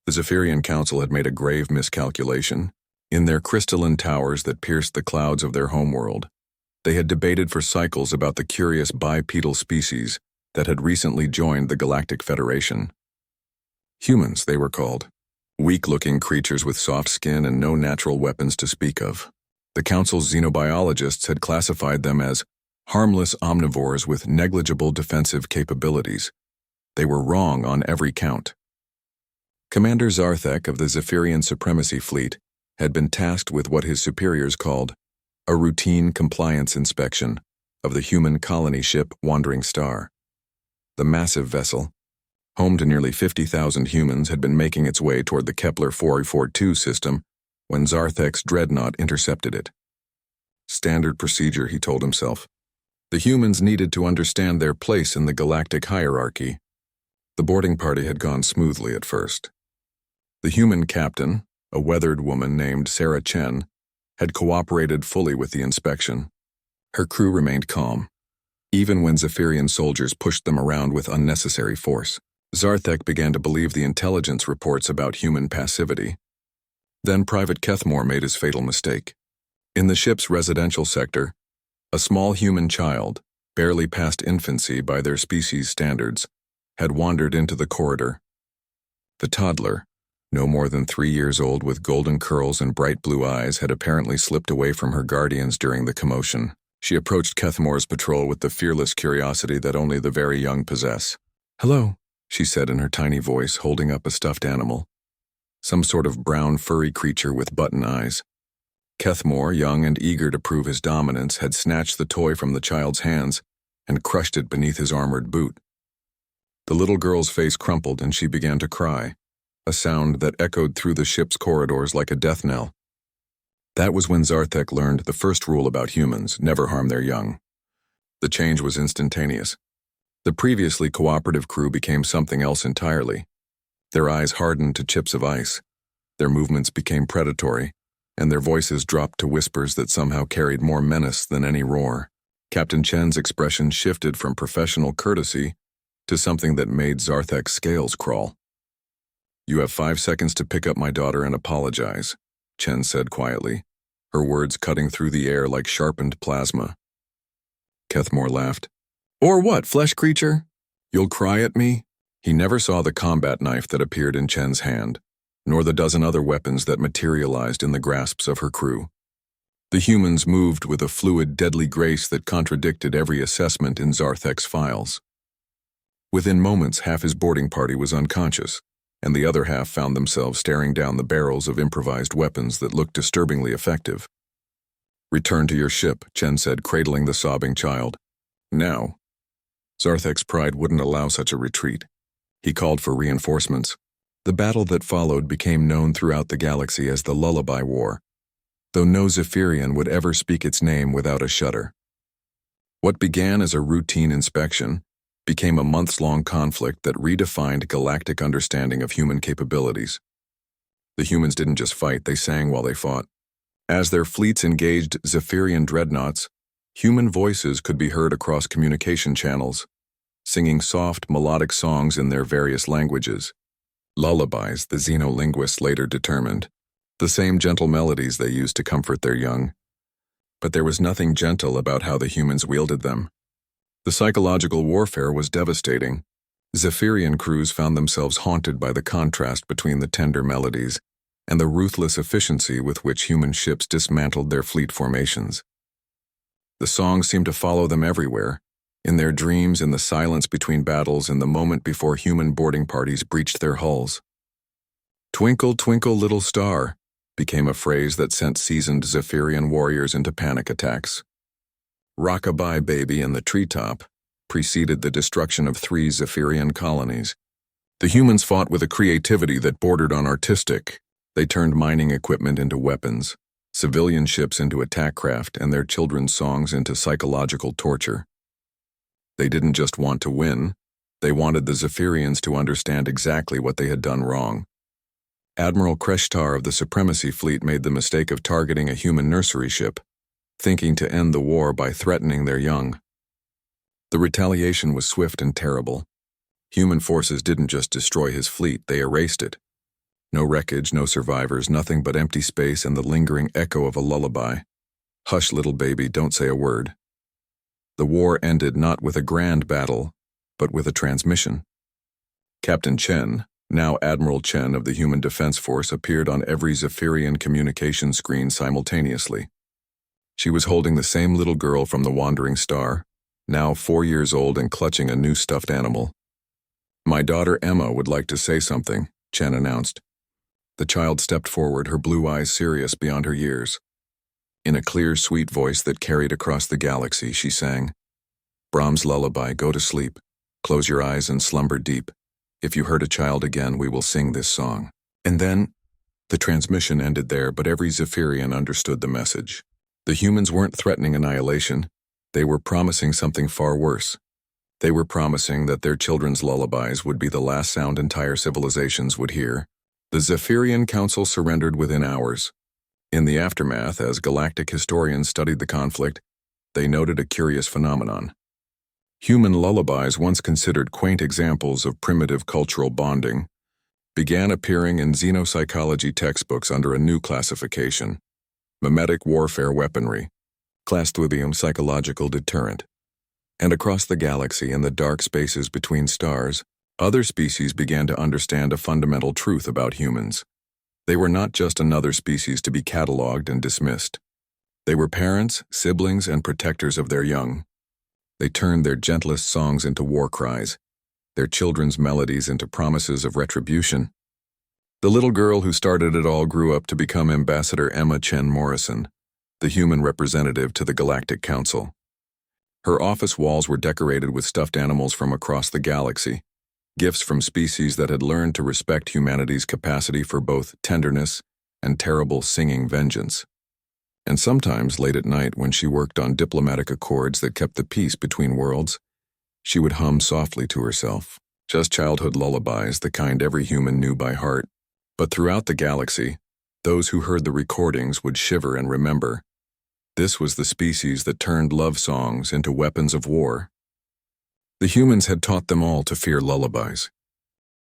The Zephyrian Council had made a grave miscalculation. In their crystalline towers that pierced the clouds of their homeworld, they had debated for cycles about the curious bipedal species that had recently joined the Galactic Federation. Humans, they were called. Weak-looking creatures with soft skin and no natural weapons to speak of. The Council's xenobiologists had classified them as harmless omnivores with negligible defensive capabilities. They were wrong on every count. Commander Zarthek of the Zephyrian Supremacy Fleet had been tasked with what his superiors called a routine compliance inspection of the human colony ship Wandering Star. The massive vessel, home to nearly 50,000 humans, had been making its way toward the Kepler 442 system when Zarthek's dreadnought intercepted it. Standard procedure, he told himself. The humans needed to understand their place in the galactic hierarchy. The boarding party had gone smoothly at first. The human captain, a weathered woman named Sarah Chen, had cooperated fully with the inspection. Her crew remained calm, even when Zephyrian soldiers pushed them around with unnecessary force. Zarthek began to believe the intelligence reports about human passivity. Then Private Kethmore made his fatal mistake. In the ship's residential sector, a small human child, barely past infancy by their species standards, had wandered into the corridor. The toddler, no more than 3 years old with golden curls and bright blue eyes, had apparently slipped away from her guardians during the commotion. She approached Kethmore's patrol with the fearless curiosity that only the very young possess. "Hello," she said in her tiny voice, holding up a stuffed animal. Some sort of brown furry creature with button eyes. Kethmore, young and eager to prove his dominance, had snatched the toy from the child's hands and crushed it beneath his armored boot. The little girl's face crumpled and she began to cry, a sound that echoed through the ship's corridors like a death knell. That was when Zarthek learned the first rule about humans: never harm their young. The change was instantaneous. The previously cooperative crew became something else entirely. Their eyes hardened to chips of ice. Their movements became predatory, and their voices dropped to whispers that somehow carried more menace than any roar. Captain Chen's expression shifted from professional courtesy to something that made Zarthek's scales crawl. "You have 5 seconds to pick up my daughter and apologize," Chen said quietly, her words cutting through the air like sharpened plasma. Kethmore laughed. "Or what, flesh creature? You'll cry at me?" He never saw the combat knife that appeared in Chen's hand, nor the dozen other weapons that materialized in the grasps of her crew. The humans moved with a fluid, deadly grace that contradicted every assessment in Zarthek's files. Within moments, half his boarding party was unconscious, and the other half found themselves staring down the barrels of improvised weapons that looked disturbingly effective. "Return to your ship," Chen said, cradling the sobbing child. "Now." Zarthek's pride wouldn't allow such a retreat. He called for reinforcements. The battle that followed became known throughout the galaxy as the Lullaby War, though no Zephyrian would ever speak its name without a shudder. What began as a routine inspection became a months-long conflict that redefined galactic understanding of human capabilities. The humans didn't just fight, they sang while they fought. As their fleets engaged Zephyrian dreadnoughts, human voices could be heard across communication channels, singing soft, melodic songs in their various languages. Lullabies, the xenolinguists later determined, the same gentle melodies they used to comfort their young. But there was nothing gentle about how the humans wielded them. The psychological warfare was devastating. Zephyrian crews found themselves haunted by the contrast between the tender melodies and the ruthless efficiency with which human ships dismantled their fleet formations. The songs seemed to follow them everywhere, in their dreams, in the silence between battles, in the moment before human boarding parties breached their hulls. "Twinkle, twinkle, little star" became a phrase that sent seasoned Zephyrian warriors into panic attacks. "Rock-a-bye, baby" in the treetop preceded the destruction of 3 Zephyrian colonies. The humans fought with a creativity that bordered on artistic. They turned mining equipment into weapons, civilian ships into attack craft, and their children's songs into psychological torture. They didn't just want to win, they wanted the Zephyrians to understand exactly what they had done wrong. Admiral Kreshtar of the Supremacy Fleet made the mistake of targeting a human nursery ship, thinking to end the war by threatening their young. The retaliation was swift and terrible. Human forces didn't just destroy his fleet, they erased it. No wreckage, no survivors, nothing but empty space and the lingering echo of a lullaby. Hush, little baby, don't say a word. The war ended not with a grand battle, but with a transmission. Captain Chen, now Admiral Chen of the Human Defense Force, appeared on every Zephyrian communication screen simultaneously. She was holding the same little girl from the Wandering Star, now 4 years old and clutching a new stuffed animal. My daughter Emma would like to say something, Chen announced. The child stepped forward, her blue eyes serious beyond her years. In a clear, sweet voice that carried across the galaxy, she sang, Brahms' lullaby, go to sleep. Close your eyes and slumber deep. If you hurt a child again, we will sing this song. And then, the transmission ended there, but every Zephyrian understood the message. The humans weren't threatening annihilation. They were promising something far worse. They were promising that their children's lullabies would be the last sound entire civilizations would hear. The Zephyrian Council surrendered within hours. In the aftermath, as galactic historians studied the conflict, they noted a curious phenomenon. Human lullabies, once considered quaint examples of primitive cultural bonding, began appearing in xenopsychology textbooks under a new classification: mimetic warfare weaponry, class-thubium psychological deterrent. And across the galaxy, in the dark spaces between stars, other species began to understand a fundamental truth about humans. They were not just another species to be catalogued and dismissed. They were parents, siblings, and protectors of their young. They turned their gentlest songs into war cries, their children's melodies into promises of retribution. The little girl who started it all grew up to become Ambassador Emma Chen Morrison, the human representative to the Galactic Council. Her office walls were decorated with stuffed animals from across the galaxy, gifts from species that had learned to respect humanity's capacity for both tenderness and terrible singing vengeance. And sometimes, late at night, when she worked on diplomatic accords that kept the peace between worlds, she would hum softly to herself, just childhood lullabies, the kind every human knew by heart. But throughout the galaxy, those who heard the recordings would shiver and remember. This was the species that turned love songs into weapons of war. The humans had taught them all to fear lullabies.